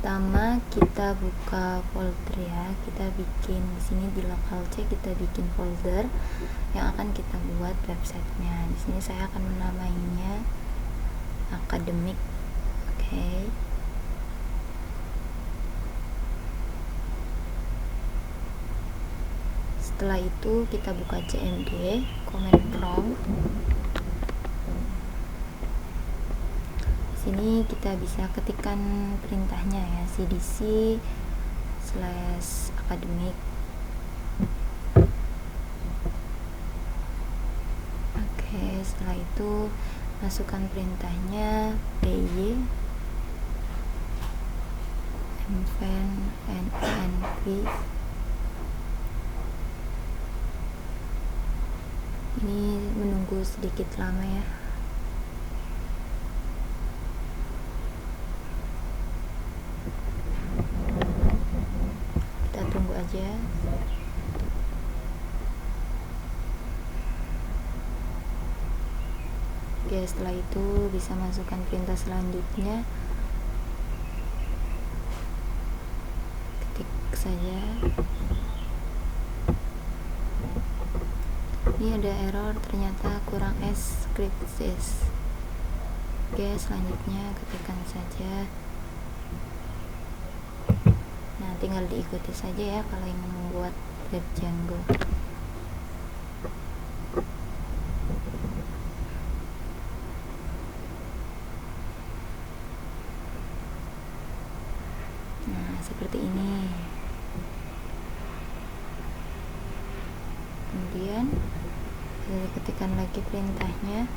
Pertama kita buka folder ya, kita bikin di sini di local C, kita bikin folder yang akan kita buat websitenya. Di sini saya akan menamainya akademik. Oke. Setelah itu kita buka CMD, command prompt. Sini kita bisa ketikkan perintahnya ya, cdc/academic. Oke, setelah itu masukkan perintahnya py mven nv. Ini menunggu sedikit lama ya. Tunggu aja. Oke, setelah itu bisa masukkan perintah selanjutnya, ketik saja. Ini ada error, ternyata kurang scripts. Oke, selanjutnya ketikkan saja. Nah, tinggal diikuti saja ya kalau ingin membuat web Django. Nah, seperti ini. Kemudian ketikkan lagi perintahnya.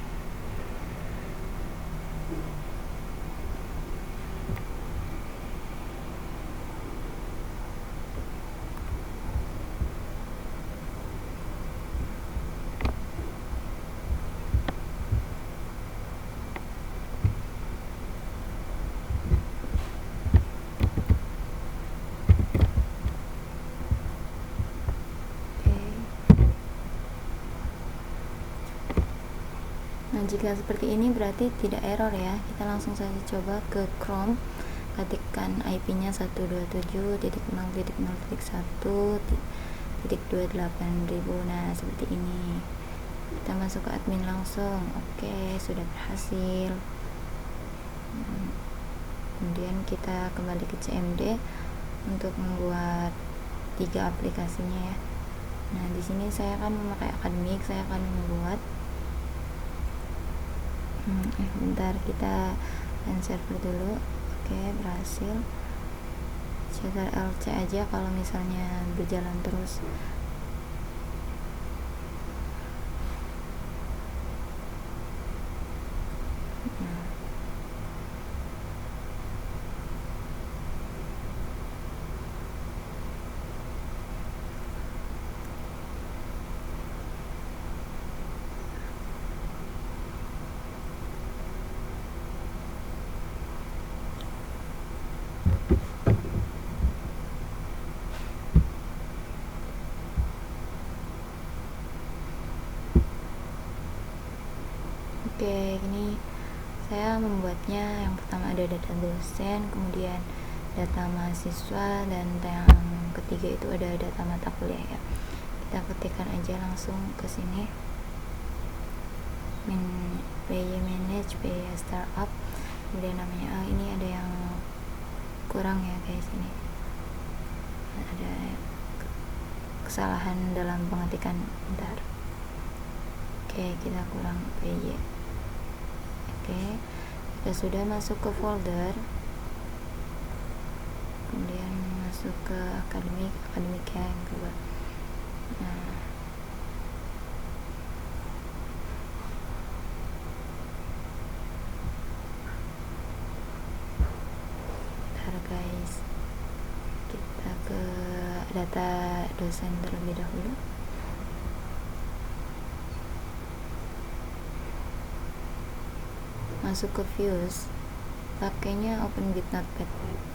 Nah, jika seperti ini berarti tidak error ya. Kita langsung saja coba ke Chrome, ketikkan IP-nya 127.0.1.1.28.000. Nah, seperti ini. Kita masuk ke admin langsung. Oke, sudah berhasil. Kemudian kita kembali ke CMD untuk membuat 3 aplikasinya ya. Nah, di sini saya akan memakai akademik, saya akan membuat bentar, kita run server dulu. Oke, berhasil. Ctrl+C aja kalau misalnya berjalan terus. Oke, ini saya membuatnya. Yang pertama ada data dosen, kemudian data mahasiswa, dan yang ketiga itu ada data mata kuliah ya. Kita ketikkan aja langsung ke sini. PY manage, PY startup, kemudian namanya ini ada yang kurang ya guys, ini ada kesalahan dalam pengetikan. Bentar. Oke, kita kurang PY. Oke, kita sudah masuk ke folder, kemudian masuk ke akademik ya, yang kedua. Nah, bentar guys, kita ke data dosen terlebih dahulu. Masuk ke views, pakainya open with notepad.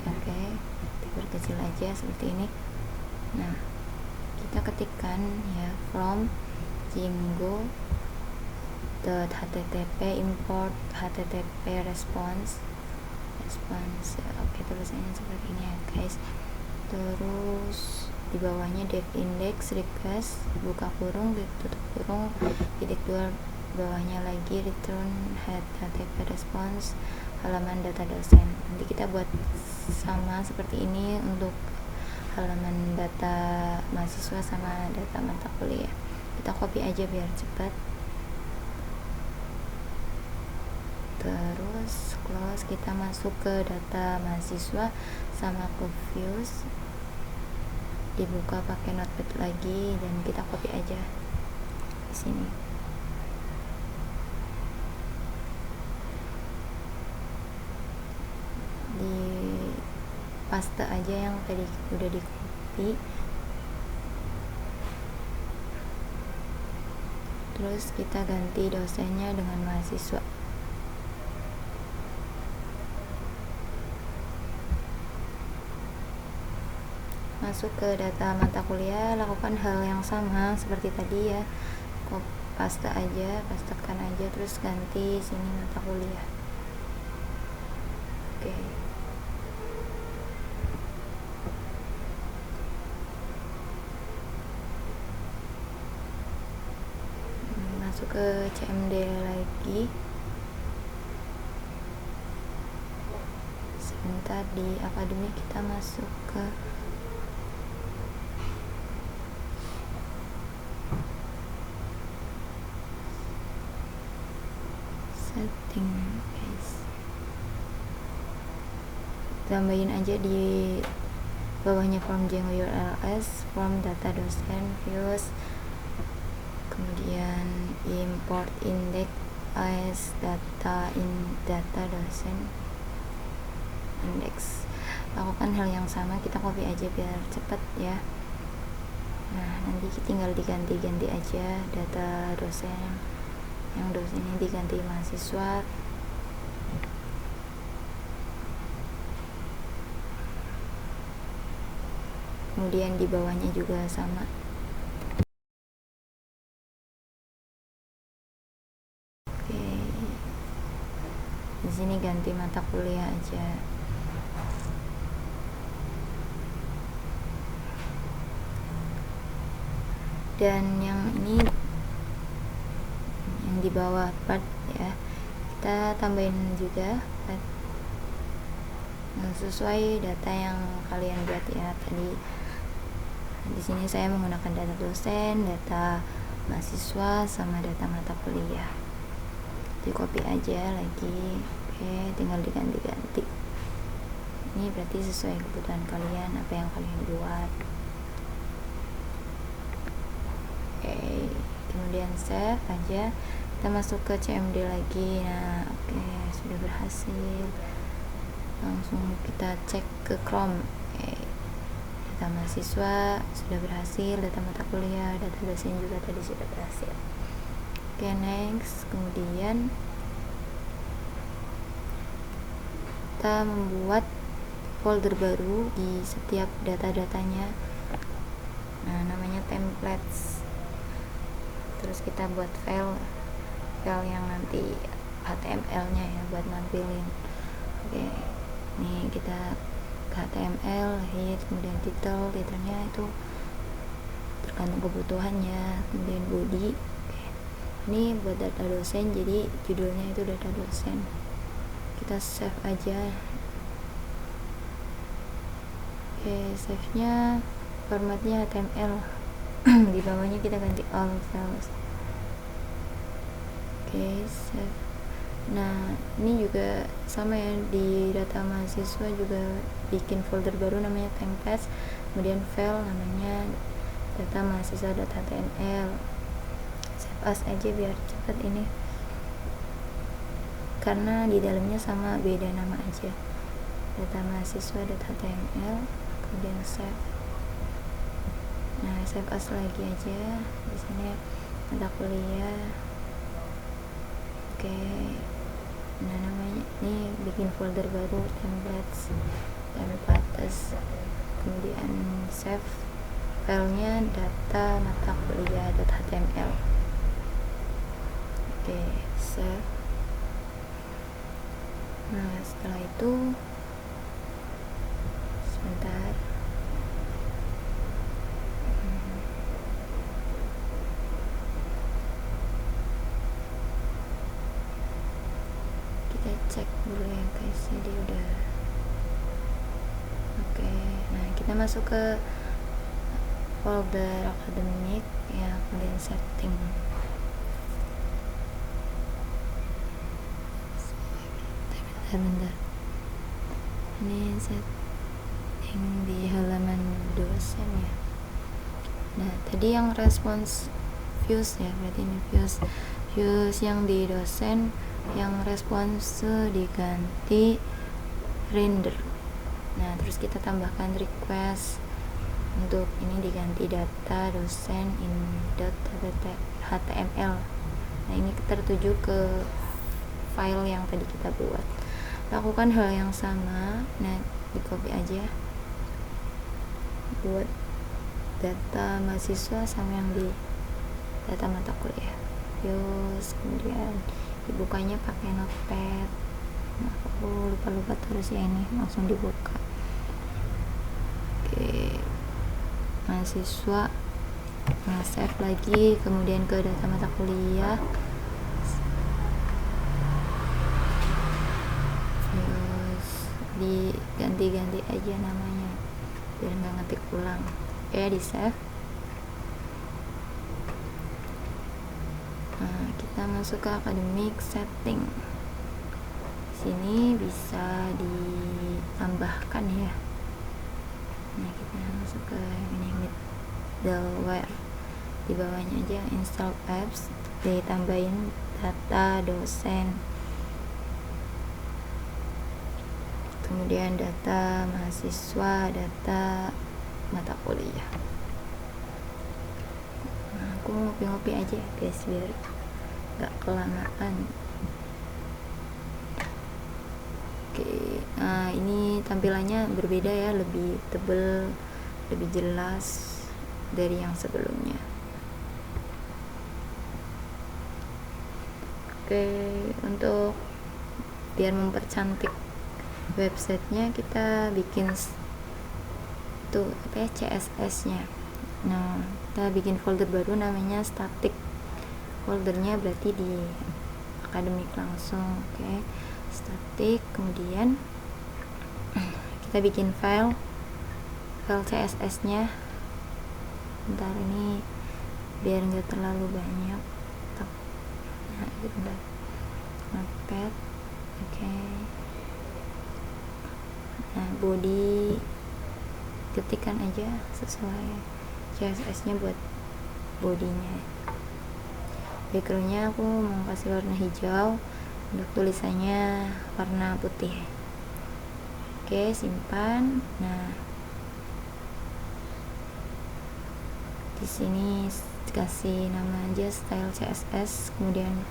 Oke, diperkecil aja seperti ini. Nah, kita ketikkan ya from Django.http import http response response. Oke, tulisannya seperti ini ya guys. Terus di bawahnya dev index request, buka kurung, tutup kurung, titik 2, bawahnya lagi return HTTP response, halaman data dosen. Nanti kita buat sama seperti ini untuk halaman data mahasiswa sama data mata kuliah. Kita copy aja biar cepat. Terus close, kita masuk ke data mahasiswa sama ke views, dibuka pakai notepad lagi dan kita copy aja di sini. Di paste aja yang tadi udah di copy. Terus kita ganti dosennya dengan mahasiswa. Masuk ke data mata kuliah, lakukan hal yang sama seperti tadi ya, paste aja, pastekan aja, terus ganti sini mata kuliah. Oke. Masuk ke CMD lagi. Sebentar, di akademik kita masuk ke setting guys, tambahin aja di bawahnya form Django URLs, form data dosen, views, kemudian import index as data data dosen index. Lakukan hal yang sama, kita copy aja biar cepet ya. Nah, nanti tinggal diganti-ganti aja data dosen, yang dosennya diganti mahasiswa. Kemudian di bawahnya juga sama. Oke. Di sini ganti mata kuliah aja. Dan yang ini yang di bawah part ya, kita tambahin juga part sesuai data yang kalian buat ya tadi. Di sini saya menggunakan data dosen, data mahasiswa, sama data mata kuliah. Di copy aja lagi. Oke, tinggal diganti-ganti. Ini berarti sesuai kebutuhan kalian, apa yang kalian buat. Oke, kemudian save aja. Kita masuk ke CMD lagi. Nah, oke, sudah berhasil. Langsung kita cek ke Chrome. Data mahasiswa sudah berhasil, data mata kuliah, data dosen juga tadi sudah berhasil. Oke, next. Kemudian kita membuat folder baru di setiap data-datanya. Nah, namanya templates. Terus kita buat file yang nanti HTML-nya ya buat nampilin. Oke, ini kita ke HTML, head, kemudian titelnya itu tergantung kebutuhannya. Kemudian body. Oke. Ini buat data dosen, jadi judulnya itu data dosen. Kita save aja. Oke, save-nya formatnya HTML. Di bawahnya kita ganti all files. Oke, save. Nah, ini juga sama ya, di data mahasiswa juga bikin folder baru namanya templates, kemudian file namanya data mahasiswa .html. Save as aja biar cepat ini, karena di dalamnya sama, beda nama aja, data mahasiswa .html, kemudian save. Nah, save as lagi aja di sini mata kuliah. Oke. Nah, namanya ini bikin folder baru templates, kemudian save filenya data mata kuliah .html. Oke, save. Nah setelah itu sebentar, kita cek dulu ya guys, jadi udah oke. Nah kita masuk ke folder akademik ya, kemudian setting. Bentar, ini setting di halaman dosen ya. Nah tadi yang respons views ya, berarti ini views yang di dosen, yang respons diganti render. Nah terus kita tambahkan request untuk ini diganti data dosen in.html. Nah ini tertuju ke file yang tadi kita buat. Lakukan hal yang sama. Nah di copy aja buat data mahasiswa sama yang di data mata kuliah. Terus kemudian dibukanya pakai notepad. Nah, aku lupa terus ya, ini langsung dibuka. Oke, mahasiswa, nah save lagi, kemudian ke data mata kuliah, terus diganti-ganti aja namanya biar nggak ngetik ulang. Oke, di save. Nah kita masuk ke academic setting. Sini bisa ditambahkan ya. Nah kita masuk ke ini middleware, di bawahnya aja install apps, ditambahin data dosen, kemudian data mahasiswa, data mata kuliah. Nah, aku ngopi-ngopi aja ya guys biar gak kelamaan. Oke, nah ini tampilannya berbeda ya, lebih tebal, lebih jelas dari yang sebelumnya. Oke, untuk biar mempercantik websitenya kita bikin tuh apa ya, CSS nya. Nah kita bikin folder baru namanya static, foldernya berarti di akademik langsung. Oke, static, kemudian kita bikin file CSS nya. Bentar, ini biar nggak terlalu banyak. Nah itu bentar, notepad. Oke. Nah body ketikkan aja sesuai CSS nya buat bodinya. Backgroundnya aku mau kasih warna hijau, untuk tulisannya warna putih. Oke, simpan. Nah di sini kasih nama aja style CSS, kemudian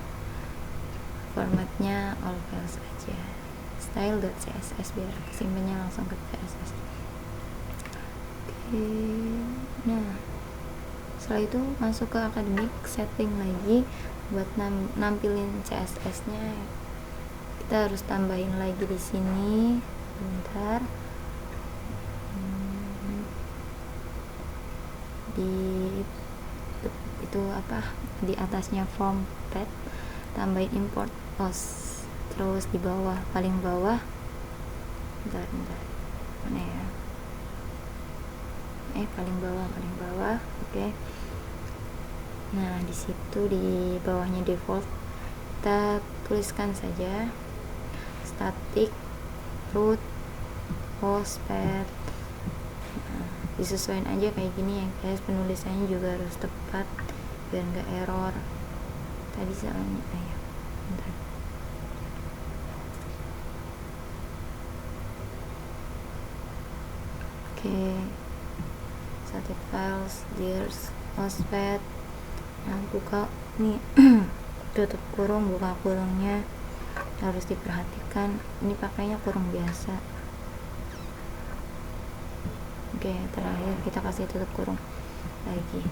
formatnya all files aja, style.css, biar simpannya langsung ke CSS. Oke, nah setelah itu masuk ke academic setting lagi. Buat nampilin CSS nya kita harus tambahin lagi di sini. Bentar, di itu apa, di atasnya form pad tambahin import post, terus di bawah, paling bawah, bentar mana ya, paling bawah. Oke. Nah di situ di bawahnya default kita tuliskan saja static root post pad. Nah, disesuaikan aja kayak gini ya guys, penulisannya juga harus tepat biar nggak error. Tadi soalnya bentar. Oke, static files dears postpad. Nah buka nih tutup kurung, buka kurungnya harus diperhatikan, ini pakainya kurung biasa. Oke, terakhir kita kasih tutup kurung lagi.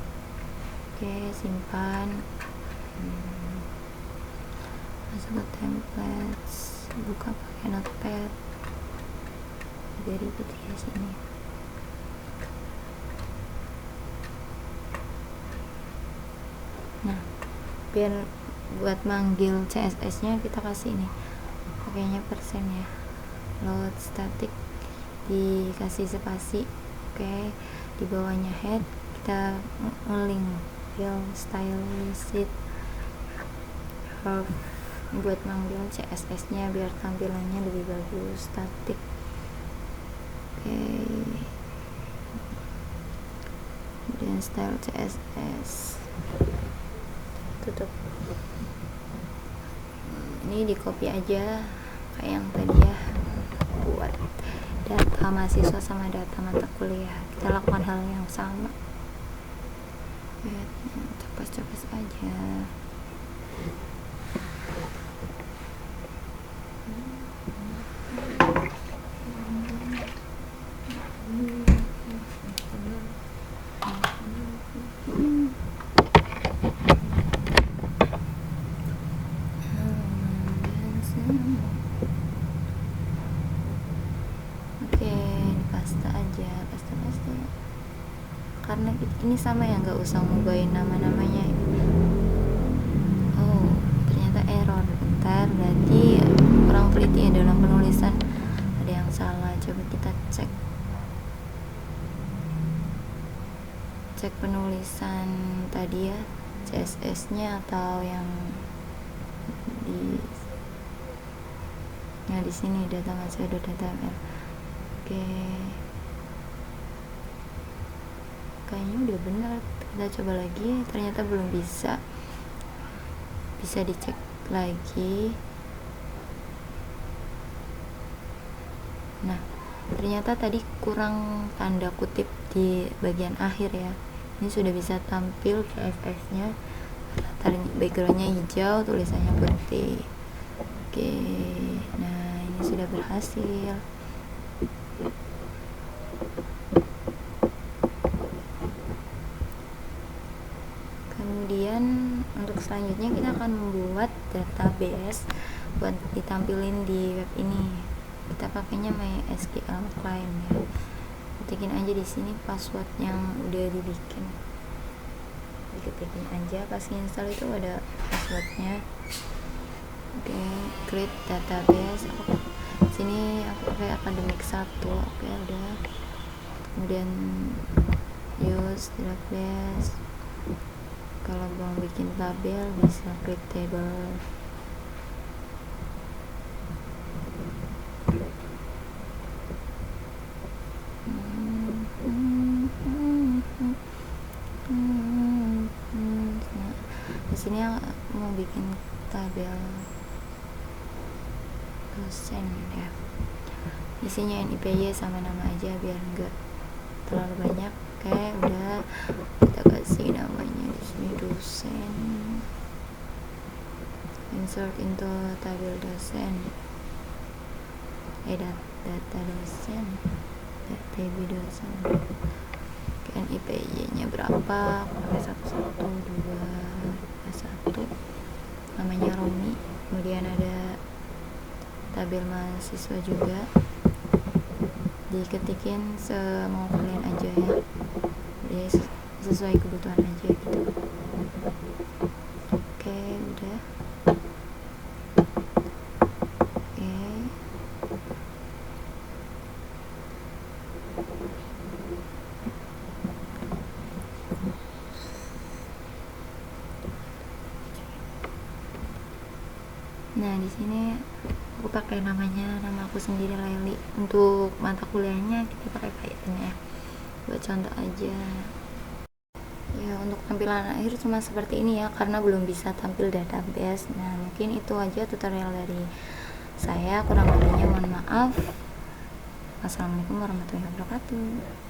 Oke, simpan. masuk ke templates, buka pakai notepad, agak ribet ya sini. Nah, biar buat manggil CSS nya kita kasih ini pakainya persen ya, load static dikasih spasi. Oke, di bawahnya head kita ngeling fill style sheet buat manggil CSS nya biar tampilannya lebih bagus, static. Oke, kemudian style CSS tutup. Ini di copy aja kayak yang tadi ya, buat data mahasiswa sama data mata kuliah kita lakukan hal yang sama. Copas-copas aja. Oke, paste aja, paste karena ini sama ya, nggak usah ngubahin nama-namanya. Oh, ternyata error. Bentar, berarti kurang teliti ya dalam penulisan, ada yang salah. Coba kita cek penulisan tadi ya, CSS nya atau yang di sini data mahasiswa.html. Oke, kayaknya udah benar. Kita coba lagi, ternyata belum bisa dicek lagi. Nah, ternyata tadi kurang tanda kutip di bagian akhir ya. Ini sudah bisa tampil CSS nya, backgroundnya hijau, tulisannya putih. Oke, nah ini sudah berhasil. Kemudian untuk selanjutnya kita akan membuat database buat ditampilin di web ini. Kita pakainya MySQL client ya. Ketikin aja di sini password yang udah dibikin. Diketin aja, pas install itu ada passwordnya. Oke, create database. Sini aku pakai akademik 1. Oke, udah. Kemudian use database. Kalau mau bikin tabel bisa create table. Di sini mau bikin tabel dosen ya, isinya NIPY sama nama aja biar enggak terlalu banyak. Oke, udah, kita kasih namanya di sini dosen, insert into tabel dosen, data dosen, data dosen. Oke, NIPY nya berapa, pakai 11221, namanya Romi. Kemudian ada tabel mahasiswa juga, diketikin semau kalian aja ya, jadi sesuai kebutuhan aja gitu. Oke, udah. Oke, nah di sini aku pakai nama aku sendiri, Laili. Untuk mata kuliahnya kita pakai Python ya, buat contoh aja ya. Untuk tampilan akhir cuma seperti ini ya, karena belum bisa tampil database. Nah, mungkin itu aja tutorial dari saya, kurang lebihnya mohon maaf. Assalamualaikum warahmatullahi wabarakatuh.